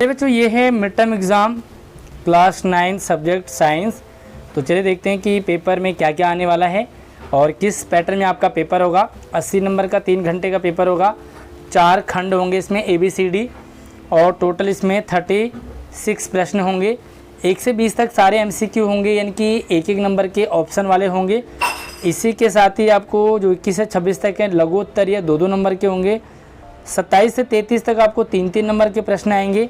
बच्चों ये है mid term exam class 9 subject science. तो चलिए देखते हैं कि पेपर में क्या क्या आने वाला है और किस पैटर्न में आपका पेपर होगा। 80 नंबर का 3 घंटे का पेपर होगा, 4 खंड होंगे इसमें ABCD और टोटल इसमें 36 प्रश्न होंगे। 1 से 20 तक सारे MCQ होंगे, यानी कि एक नंबर के ऑप्शन वाले होंगे। इसी के साथ ही आपको जो 21 से 26 तक है लघु उत्तर या 2-2 नंबर के होंगे। 27 से 33 तक आपको 3-3 नंबर के प्रश्न आएंगे।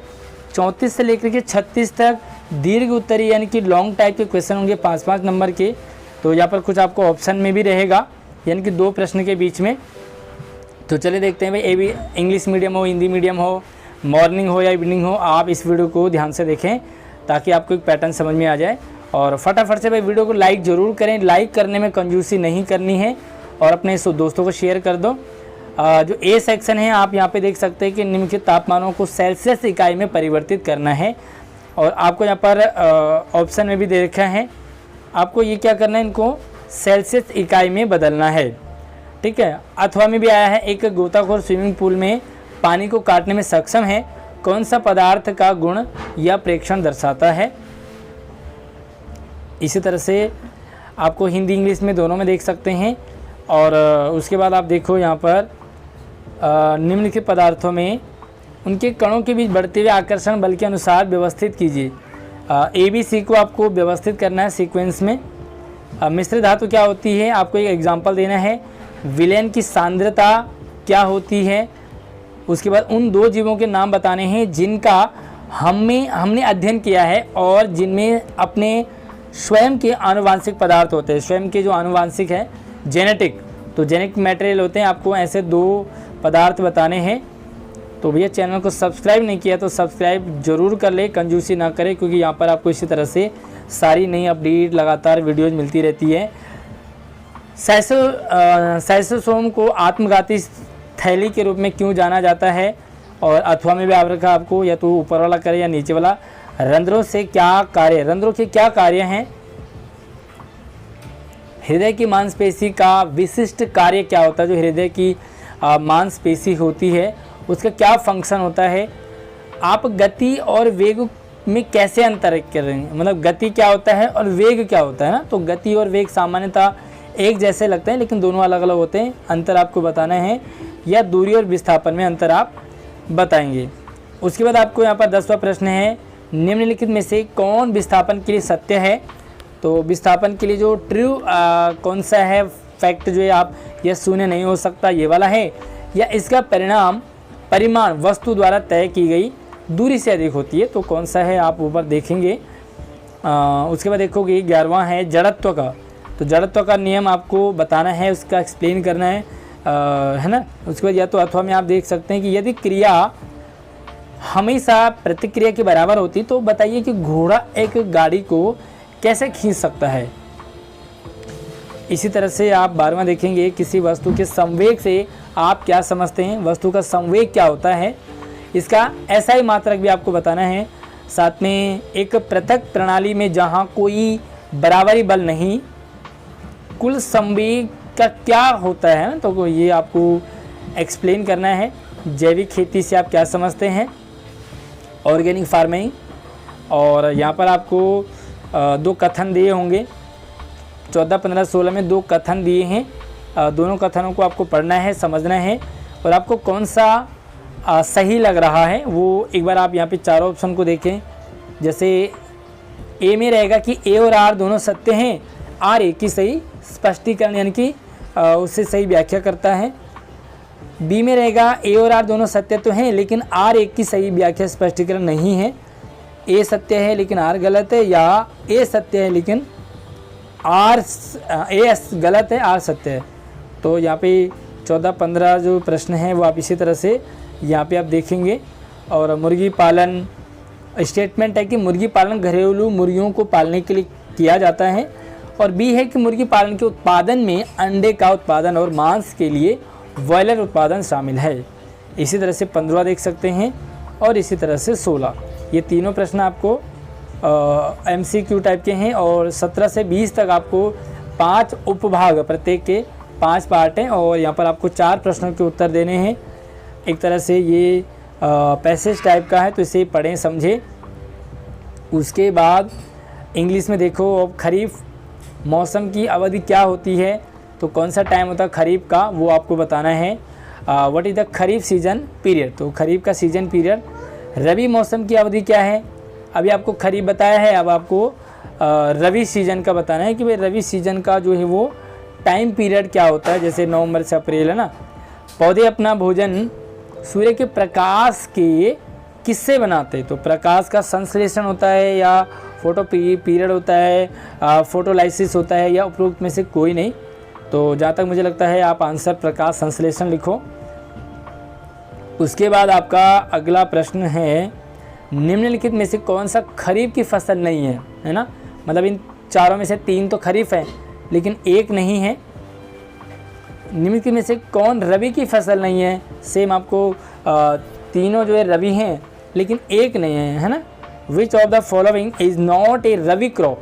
34 से लेकर के 36 तक दीर्घ उत्तरी यानी कि लॉन्ग टाइप के क्वेश्चन होंगे 5-5 नंबर के। तो यहाँ पर कुछ आपको ऑप्शन में भी रहेगा, यानी कि 2 प्रश्न के बीच में। तो चलिए देखते हैं भाई, इंग्लिश मीडियम हो, हिंदी मीडियम हो, मॉर्निंग हो या इवनिंग हो, आप इस वीडियो को ध्यान से देखें ताकि आपको एक पैटर्न समझ में आ जाए। और फटाफट से भाई वीडियो को लाइक ज़रूर करें, लाइक करने में कंजूसी नहीं करनी है और अपने दोस्तों को शेयर कर दो। जो A सेक्शन है आप यहाँ पे देख सकते हैं कि निम्नलिखित तापमानों को सेल्सियस इकाई में परिवर्तित करना है। और आपको यहाँ पर ऑप्शन में भी दे रखा है, आपको ये क्या करना है, इनको सेल्सियस इकाई में बदलना है। ठीक है। अथवा में भी आया है, एक गोताखोर स्विमिंग पूल में पानी को काटने में सक्षम है, कौन सा पदार्थ का गुण या प्रेक्षण दर्शाता है। इसी तरह से आपको हिंदी इंग्लिश में दोनों में देख सकते हैं। और उसके बाद आप देखो यहाँ पर निम्नलिखित पदार्थों में उनके कणों के बीच बढ़ते हुए आकर्षण बल के अनुसार व्यवस्थित कीजिए। ABC को आपको व्यवस्थित करना है सीक्वेंस में। मिश्र धातु क्या होती है, आपको एक एग्जांपल देना है। विलेन की सांद्रता क्या होती है। उसके बाद उन 2 जीवों के नाम बताने हैं जिनका हमने अध्ययन किया है और जिनमें अपने स्वयं के आनुवांशिक पदार्थ होते हैं। स्वयं के जो आनुवांशिक है जेनेटिक, तो जेनेटिक मटेरियल होते हैं। आपको ऐसे 2 पदार्थ बताने हैं। तो भैया चैनल को सब्सक्राइब नहीं किया तो सब्सक्राइब जरूर कर ले, कंजूसी ना करें, क्योंकि यहाँ पर आपको इसी तरह से सारी नई अपडेट लगातार वीडियोज मिलती रहती है। साइसोसोम को आत्मघाती थैली के रूप में क्यों जाना जाता है। और अथवा में भी आप रखा आपको, या तो ऊपर वाला करे या नीचे वाला। रंध्रों से क्या कार्य, रंध्रों के क्या कार्य हैं। हृदय की मांसपेशी का विशिष्ट कार्य क्या होता है, जो हृदय की मांसपेशी होती है उसका क्या फंक्शन होता है। आप गति और वेग में कैसे अंतर कर रहे हैं, मतलब गति क्या होता है और वेग क्या होता है ना। तो गति और वेग सामान्यतः एक जैसे लगते हैं लेकिन दोनों अलग अलग होते हैं, अंतर आपको बताना है। या दूरी और विस्थापन में अंतर आप बताएंगे। उसके बाद आपको यहाँ पर 10वां प्रश्न है, निम्नलिखित में से कौन विस्थापन के लिए सत्य है। तो विस्थापन के लिए जो ट्रू कौन सा है फैक्ट, जो है आप यह शून्य नहीं हो सकता, ये वाला है। या इसका परिमाण वस्तु द्वारा तय की गई दूरी से अधिक होती है, तो कौन सा है आप ऊपर देखेंगे। उसके बाद देखोगे 11वां है जड़त्व का। तो जड़त्व का नियम आपको बताना है, उसका एक्सप्लेन करना है ना। उसके बाद या तो अथवा में आप देख सकते हैं कि यदि क्रिया हमेशा प्रतिक्रिया के बराबर होती तो बताइए कि घोड़ा एक गाड़ी को कैसे खींच सकता है। इसी तरह से आप 12वां देखेंगे, किसी वस्तु के संवेग से आप क्या समझते हैं, वस्तु का संवेग क्या होता है, इसका SI मात्रक भी आपको बताना है। साथ में एक पृथक प्रणाली में जहां कोई बराबरी बल नहीं, कुल संवेग का क्या होता है, तो ये आपको एक्सप्लेन करना है। जैविक खेती से आप क्या समझते हैं, ऑर्गेनिक फार्मिंग। और यहाँ पर आपको 2 कथन दिए होंगे, 14, 15, 16 में 2 कथन दिए हैं। दोनों कथनों को आपको पढ़ना है, समझना है और आपको कौन सा सही लग रहा है वो एक बार आप यहाँ पे 4 ऑप्शन को देखें। जैसे A में रहेगा कि A और R दोनों सत्य हैं, R एक की सही स्पष्टीकरण यानी कि उससे सही व्याख्या करता है। B में रहेगा A और R दोनों सत्य तो हैं लेकिन R एक की सही व्याख्या स्पष्टीकरण नहीं है। A सत्य है लेकिन R गलत है, या A सत्य है लेकिन A गलत है, R सत्य है। तो यहाँ पे 14-15 जो प्रश्न हैं वो आप इसी तरह से यहाँ पे आप देखेंगे। और मुर्गी पालन स्टेटमेंट है कि मुर्गी पालन घरेलू मुर्गियों को पालने के लिए किया जाता है। और B है कि मुर्गी पालन के उत्पादन में अंडे का उत्पादन और मांस के लिए ब्रॉयलर उत्पादन शामिल है। इसी तरह से 15वां देख सकते हैं और इसी तरह से 16। ये तीनों प्रश्न आपको MCQ टाइप के हैं। और 17 से 20 तक आपको 5 उपभाग, प्रत्येक के 5 पार्ट हैं और यहाँ पर आपको 4 प्रश्नों के उत्तर देने हैं। एक तरह से ये पैसेज टाइप का है, तो इसे पढ़ें समझें। उसके बाद इंग्लिश में देखो, अब खरीफ मौसम की अवधि क्या होती है, तो कौन सा टाइम होता है खरीफ का, वो आपको बताना है। What is the kharif season period, तो खरीफ का सीजन पीरियड। रबी मौसम की अवधि क्या है, अभी आपको खरीफ बताया है, अब आपको रबी सीजन का बताना है कि भाई रबी सीजन का जो है वो टाइम पीरियड क्या होता है, जैसे नवंबर से अप्रैल है ना। पौधे अपना भोजन सूर्य के प्रकाश के किससे बनाते हैं, तो प्रकाश का संश्लेषण होता है या फोटो पीरियड होता है, फोटोलाइसिस होता है, या उपरोक्त में से कोई नहीं। तो जहाँ तक मुझे लगता है आप आंसर प्रकाश संश्लेषण लिखो। उसके बाद आपका अगला प्रश्न है, निम्नलिखित में से कौन सा खरीफ की फसल नहीं है ना। मतलब इन चारों में से 3 तो खरीफ है लेकिन एक नहीं है। निम्नलिखित में से कौन रबी की फसल नहीं है, सेम आपको तीनों जो है रबी हैं लेकिन एक नहीं है ना। Which of the following is not a rabi crop.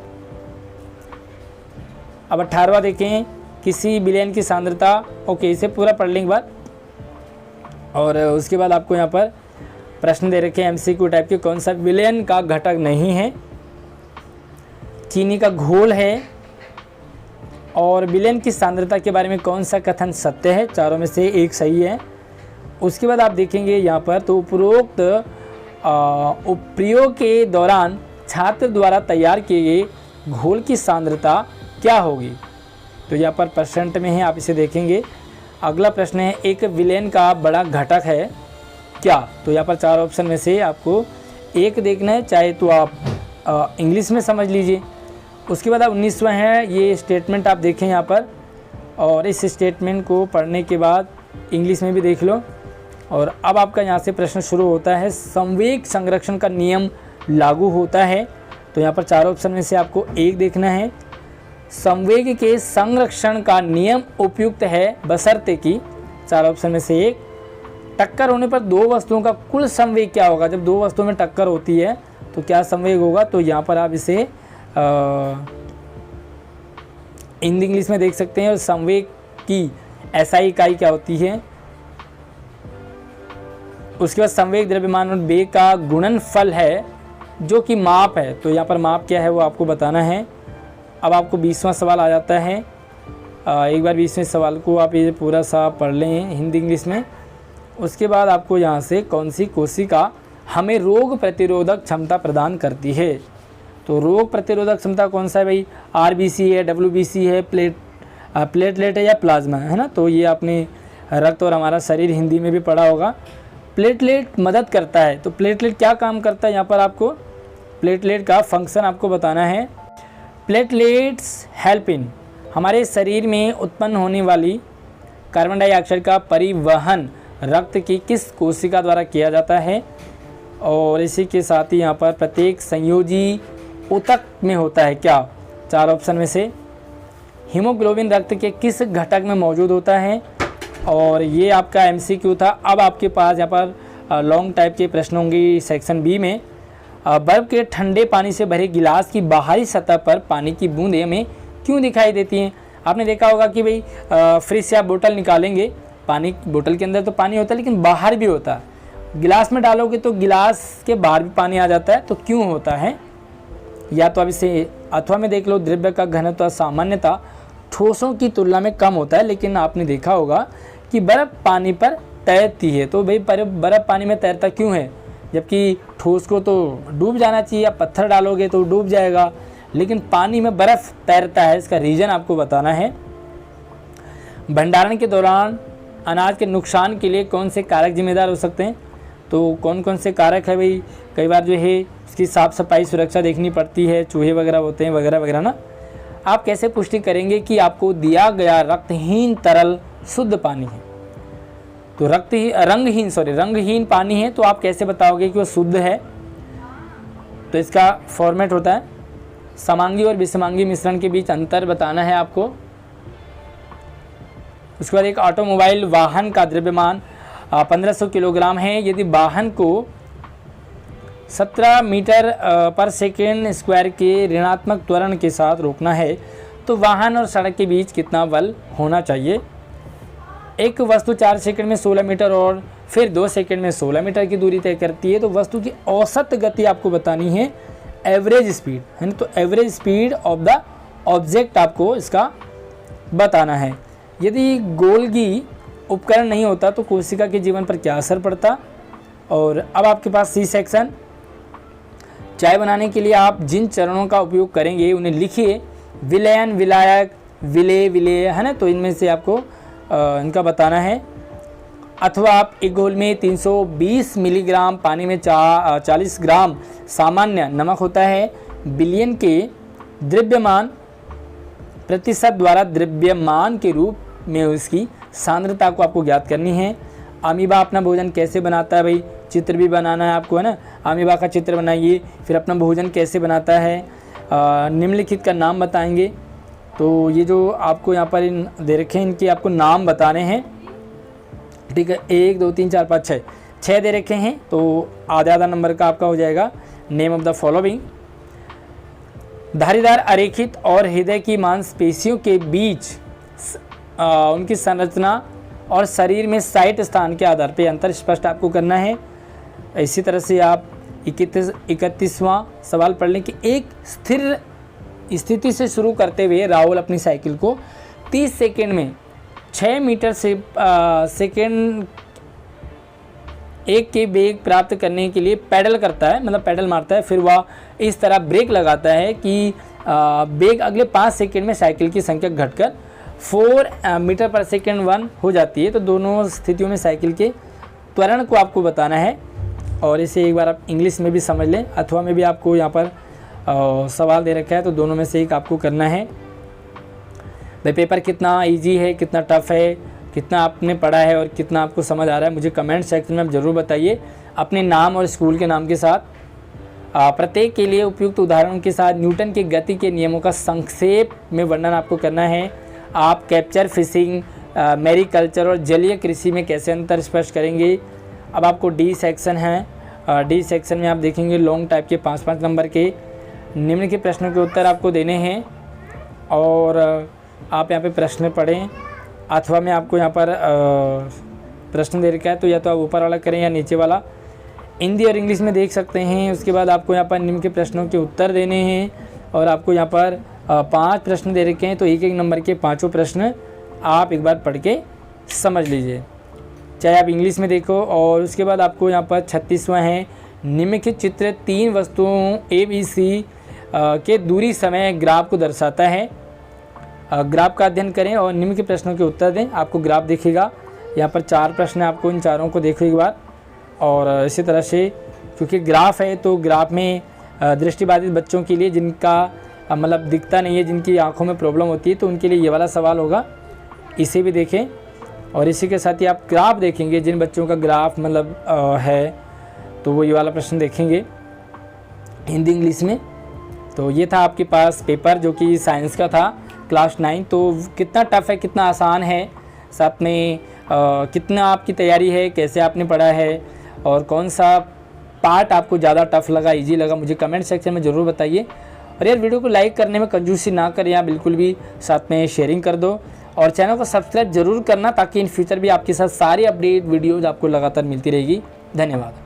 अब 18वां देखें, किसी विलेन की सांद्रता, ओके इसे पूरा पढ़ लेंगे बाद। और उसके बाद आपको यहाँ पर प्रश्न दे रखे हैं MCQ टाइप के, कौन सा विलेन का घटक नहीं है, चीनी का घोल है, और विलेन की सांद्रता के बारे में कौन सा कथन सत्य है, चारों में से एक सही है। उसके बाद आप देखेंगे यहाँ पर, तो उपरोक्त प्रयोग के दौरान छात्र द्वारा तैयार किए गए घोल की सांद्रता क्या होगी, तो यहाँ पर परसेंट में है, आप इसे देखेंगे। अगला प्रश्न है, एक विलेन का बड़ा घटक है क्या, तो यहाँ पर 4 ऑप्शन में से आपको एक देखना है, चाहे तो आप इंग्लिश में समझ लीजिए। उसके बाद आप 19वां है, ये स्टेटमेंट आप देखें यहाँ पर, और इस स्टेटमेंट को पढ़ने के बाद इंग्लिश में भी देख लो। और अब आपका यहाँ से प्रश्न शुरू होता है, संवेग संरक्षण का नियम लागू होता है, तो यहाँ पर 4 ऑप्शन में से आपको एक देखना है। संवेग के संरक्षण का नियम उपयुक्त है बशर्ते कि, 4 ऑप्शन में से एक। टक्कर होने पर 2 वस्तुओं का कुल संवेग क्या होगा, जब 2 वस्तुओं में टक्कर होती है तो क्या संवेग होगा, तो यहाँ पर आप इसे हिंदी इंग्लिश में देख सकते हैं। और संवेग की SI इकाई क्या होती है। उसके बाद संवेग द्रव्यमान और वेग का गुणनफल है जो कि माप है, तो यहाँ पर माप क्या है वो आपको बताना है। अब आपको 20वां सवाल आ जाता है, एक बार 20वें सवाल को आप ये पूरा सा पढ़ लें हिंदी इंग्लिश में। उसके बाद आपको यहाँ से कौन सी कोशिका हमें रोग प्रतिरोधक क्षमता प्रदान करती है, तो रोग प्रतिरोधक क्षमता कौन सा है भाई, RBC है, WBC है, प्लेटलेट है या प्लाज्मा है ना। तो ये आपने रक्त और हमारा शरीर हिंदी में भी पढ़ा होगा। प्लेटलेट मदद करता है, तो प्लेटलेट क्या काम करता है, यहाँ पर आपको प्लेटलेट का फंक्शन आपको बताना है। प्लेटलेट्स हेल्प इन, हमारे शरीर में उत्पन्न होने वाली कार्बन डाइऑक्साइड का परिवहन रक्त की किस कोशिका द्वारा किया जाता है। और इसी के साथ ही यहाँ पर प्रत्येक संयोजी ऊतक में होता है क्या, 4 ऑप्शन में से। हीमोग्लोबिन रक्त के किस घटक में मौजूद होता है, और ये आपका MCQ था। अब आपके पास यहाँ पर लॉन्ग टाइप के प्रश्न होंगे सेक्शन B में। बर्फ़ के ठंडे पानी से भरे गिलास की बाहरी सतह पर पानी की बूंदें हमें क्यों दिखाई देती हैं। आपने देखा होगा कि भाई फ्रिज से आप बोतल निकालेंगे, पानी बोतल के अंदर तो पानी होता है लेकिन बाहर भी होता है। गिलास में डालोगे तो गिलास के बाहर भी पानी आ जाता है, तो क्यों होता है, या तो आप इसे अथवा में देख लो। द्रव्य का घनत्व सामान्यतः ठोसों की तुलना में कम होता है, लेकिन आपने देखा होगा कि बर्फ़ पानी पर तैरती है, तो भाई बर्फ़ पानी में तैरता क्यों है, जबकि ठोस को तो डूब जाना चाहिए, आप पत्थर डालोगे तो डूब जाएगा, लेकिन पानी में बर्फ़ तैरता है, इसका रीज़न आपको बताना है। भंडारण के दौरान अनाज के नुकसान के लिए कौन से कारक जिम्मेदार हो सकते हैं, तो कौन कौन से कारक है भाई, कई बार जो है उसकी साफ़ सफाई सुरक्षा देखनी पड़ती है, चूहे वगैरह होते हैं वगैरह वगैरह ना। आप कैसे पुष्टि करेंगे कि आपको दिया गया रक्तहीन तरल शुद्ध पानी है, तो रंगहीन पानी है, तो आप कैसे बताओगे कि वो शुद्ध है, तो इसका फॉर्मेट होता है समांगी और विषमांगी मिश्रण के बीच अंतर बताना है आपको। उसके बाद एक ऑटोमोबाइल वाहन का द्रव्यमान 1500 किलोग्राम है, यदि वाहन को 17 मीटर पर सेकेंड स्क्वायर के ऋणात्मक त्वरण के साथ रोकना है, तो वाहन और सड़क के बीच कितना बल होना चाहिए। एक वस्तु 4 सेकंड में 16 मीटर और फिर 2 सेकंड में 16 मीटर की दूरी तय करती है। तो वस्तु की औसत गति आपको बतानी है, एवरेज स्पीड है ना। तो average speed of the object आपको इसका बताना है। यदि गोल्गी उपकरण नहीं होता तो कोशिका के जीवन पर क्या असर पड़ता। और अब आपके पास सी सेक्शन, चाय बनाने के लिए आप जिन चरणों का उपयोग करेंगे उन्हें लिखिए। विलयन, विलायक, विलेय, विलेय है ना। तो इनमें से आपको इनका बताना है। अथवा आप एक घोल में 320 मिलीग्राम पानी में 40 ग्राम सामान्य नमक होता है। बिलियन के द्रव्यमान प्रतिशत द्वारा द्रव्यमान के रूप में उसकी सांद्रता को आपको ज्ञात करनी है। अमीबा अपना भोजन कैसे बनाता है, भाई चित्र भी बनाना है आपको है ना। अमीबा का चित्र बनाइए, फिर अपना भोजन कैसे बनाता है, निम्नलिखित का नाम बताएंगे। तो ये जो आपको यहाँ पर इन दे रखे हैं इनके आपको नाम बताने हैं, ठीक है। 1 2 3 4 5 6 दे रखे हैं। तो आधा नंबर का आपका हो जाएगा नेम ऑफ द फॉलोइंग। धारीदार अरेखित और हृदय की मांसपेशियों के बीच उनकी संरचना और शरीर में साइट स्थान के आधार पर अंतर स्पष्ट आपको करना है। इसी तरह से आप 31वां सवाल पढ़ लें कि एक स्थिर स्थिति से शुरू करते हुए राहुल अपनी साइकिल को 30 सेकंड में 6 मीटर से सेकंड एक के वेग प्राप्त करने के लिए पैडल करता है, मतलब पैडल मारता है। फिर वह इस तरह ब्रेक लगाता है कि वेग अगले 5 सेकंड में साइकिल की संख्या घटकर 4 मीटर पर सेकंड 1 हो जाती है। तो दोनों स्थितियों में साइकिल के त्वरण को आपको बताना है। और इसे एक बार आप इंग्लिश में भी समझ लें, अथवा में भी आपको यहाँ पर सवाल दे रखा है, तो दोनों में से एक आपको करना है। भाई पेपर कितना इजी है, कितना टफ है, कितना आपने पढ़ा है और कितना आपको समझ आ रहा है, मुझे कमेंट सेक्शन में आप ज़रूर बताइए। अपने नाम और स्कूल के नाम के साथ प्रत्येक के लिए उपयुक्त उदाहरणों के साथ न्यूटन के गति के नियमों का संक्षेप में वर्णन आपको करना है। आप कैप्चर फिशिंग, मैरीकल्चर और जलीय कृषि में कैसे अंतर स्पष्ट करेंगे। अब आपको डी सेक्शन है। डी सेक्शन में आप देखेंगे लॉन्ग टाइप के 5-5 नंबर के निम्न के प्रश्नों के उत्तर आपको देने हैं। और आप यहाँ पे प्रश्न पढ़ें, अथवा में आपको यहाँ पर प्रश्न दे रखा है तो या तो आप ऊपर वाला करें या नीचे वाला, हिंदी और इंग्लिश में देख सकते हैं। उसके बाद आपको यहाँ पर निम्न के प्रश्नों के उत्तर देने हैं। और आपको यहाँ पर 5 प्रश्न दे रखे हैं, तो एक नंबर के 5 प्रश्न आप एक बार पढ़ के समझ लीजिए, चाहे आप इंग्लिश में देखो। और उसके बाद आपको यहाँ पर 36वां है, निम्नलिखित चित्र 3 वस्तुओं ABC के दूरी समय ग्राफ को दर्शाता है। ग्राफ का अध्ययन करें और निम्न के प्रश्नों के उत्तर दें। आपको ग्राफ दिखेगा, यहाँ पर 4 प्रश्न, आपको इन चारों को देखो एक बार। और इसी तरह से क्योंकि ग्राफ है तो ग्राफ में दृष्टिबाधित बच्चों के लिए जिनका मतलब दिखता नहीं है, जिनकी आंखों में प्रॉब्लम होती है, तो उनके लिए ये वाला सवाल होगा, इसे भी देखें। और इसी के साथ ही आप ग्राफ देखेंगे, जिन बच्चों का ग्राफ मतलब है तो वो ये वाला प्रश्न देखेंगे हिंदी इंग्लिश में। तो ये था आपके पास पेपर जो कि साइंस का था क्लास 9। तो कितना टफ है, कितना आसान है, साथ में कितना आपकी तैयारी है, कैसे आपने पढ़ा है और कौन सा पार्ट आपको ज़्यादा टफ लगा, इजी लगा, मुझे कमेंट सेक्शन में ज़रूर बताइए। और यार वीडियो को लाइक करने में कंजूसी ना करें, या बिल्कुल भी साथ में शेयरिंग कर दो। और चैनल को सब्सक्राइब जरूर करना ताकि इन फ्यूचर भी आपके साथ सारी अपडेट वीडियोज़ आपको लगातार मिलती रहेगी। धन्यवाद।